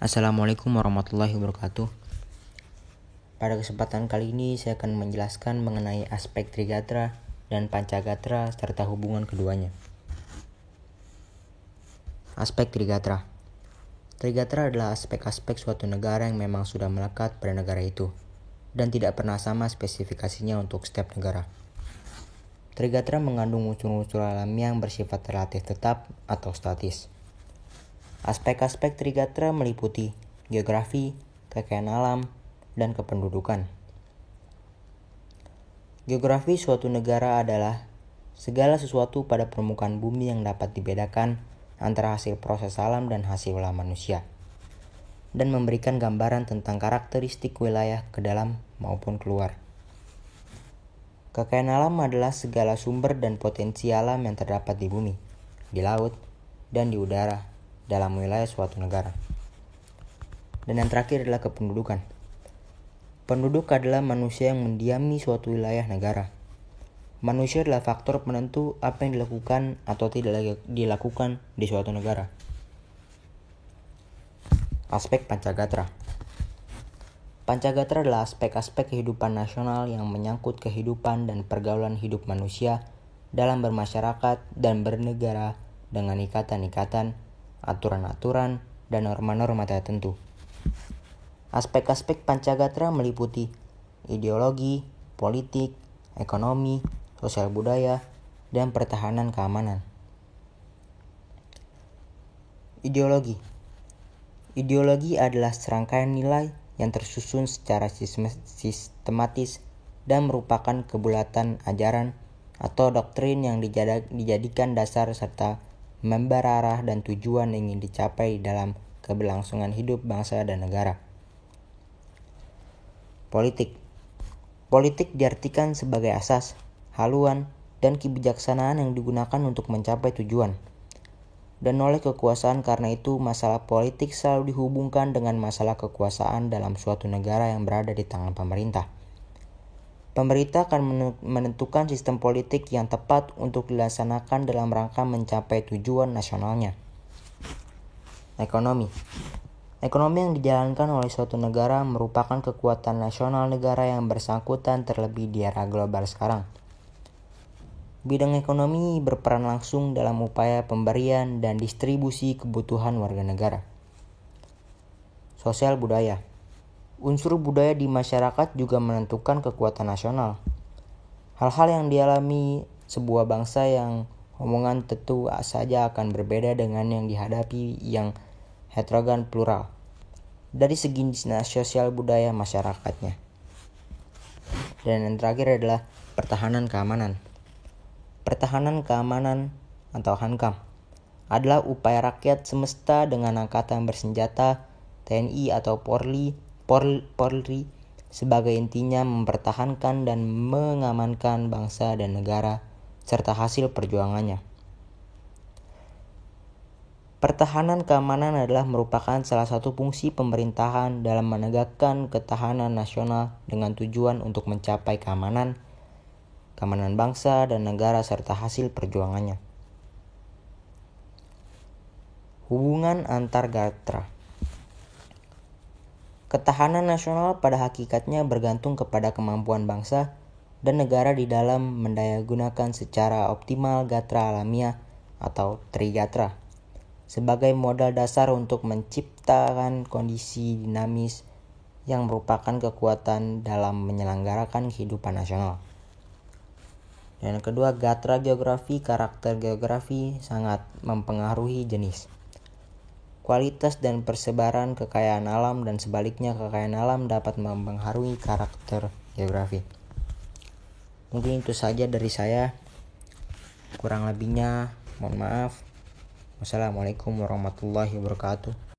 Assalamualaikum warahmatullahi wabarakatuh. Pada kesempatan kali ini saya akan menjelaskan mengenai aspek Trigatra dan Pancagatra serta hubungan keduanya. Aspek Trigatra. Trigatra adalah aspek-aspek suatu negara yang memang sudah melekat pada negara itu dan tidak pernah sama spesifikasinya untuk setiap negara. Trigatra mengandung unsur-unsur alami yang bersifat relatif tetap atau statis. Aspek-aspek Trigatra meliputi geografi, kekayaan alam, dan kependudukan. Geografi suatu negara adalah segala sesuatu pada permukaan bumi yang dapat dibedakan antara hasil proses alam dan hasil ulah manusia, dan memberikan gambaran tentang karakteristik wilayah ke dalam maupun keluar. Kekayaan alam adalah segala sumber dan potensi alam yang terdapat di bumi, di laut, dan di udara dalam wilayah suatu negara. Dan yang terakhir adalah kependudukan. Penduduk adalah manusia yang mendiami suatu wilayah negara. Manusia adalah faktor penentu apa yang dilakukan atau tidak dilakukan di suatu negara. Aspek Pancagatra. Pancagatra adalah aspek-aspek kehidupan nasional yang menyangkut kehidupan dan pergaulan hidup manusia dalam bermasyarakat dan bernegara dengan ikatan-ikatan, aturan-aturan, dan norma-norma tertentu. Aspek-aspek Pancagatra meliputi ideologi, politik, ekonomi, sosial budaya, dan pertahanan keamanan. Ideologi. Ideologi adalah serangkaian nilai yang tersusun secara sistematis dan merupakan kebulatan ajaran atau doktrin yang dijadikan dasar serta memberi arah dan tujuan yang ingin dicapai dalam keberlangsungan hidup bangsa dan negara. Politik. Politik diartikan sebagai asas, haluan, dan kebijaksanaan yang digunakan untuk mencapai tujuan. Dan oleh kekuasaan, karena itu masalah politik selalu dihubungkan dengan masalah kekuasaan dalam suatu negara yang berada di tangan pemerintah. Pemerintah akan menentukan sistem politik yang tepat untuk dilaksanakan dalam rangka mencapai tujuan nasionalnya. Ekonomi. Ekonomi yang dijalankan oleh suatu negara merupakan kekuatan nasional negara yang bersangkutan terlebih di era global sekarang. Bidang ekonomi berperan langsung dalam upaya pemberian dan distribusi kebutuhan warga negara. Sosial budaya. Unsur budaya di masyarakat juga menentukan kekuatan nasional. Hal-hal yang dialami sebuah bangsa yang omongan tentu saja akan berbeda dengan yang dihadapi yang heterogen plural dari segi sosial budaya masyarakatnya. Dan yang terakhir adalah pertahanan keamanan. Pertahanan keamanan atau HANKAM adalah upaya rakyat semesta dengan angkatan bersenjata, TNI atau Polri sebagai intinya mempertahankan dan mengamankan bangsa dan negara serta hasil perjuangannya. Pertahanan keamanan adalah merupakan salah satu fungsi pemerintahan dalam menegakkan ketahanan nasional dengan tujuan untuk mencapai keamanan bangsa dan negara serta hasil perjuangannya. Hubungan antar gatra. Ketahanan nasional pada hakikatnya bergantung kepada kemampuan bangsa dan negara di dalam mendayagunakan secara optimal gatra alamiah atau trigatra sebagai modal dasar untuk menciptakan kondisi dinamis yang merupakan kekuatan dalam menyelenggarakan kehidupan nasional. Dan yang kedua, gatra geografi. Karakter geografi sangat mempengaruhi jenis, kualitas dan persebaran kekayaan alam, dan sebaliknya kekayaan alam dapat mempengaruhi karakter geografi. Mungkin itu saja dari saya. Kurang lebihnya mohon maaf. Wassalamualaikum warahmatullahi wabarakatuh.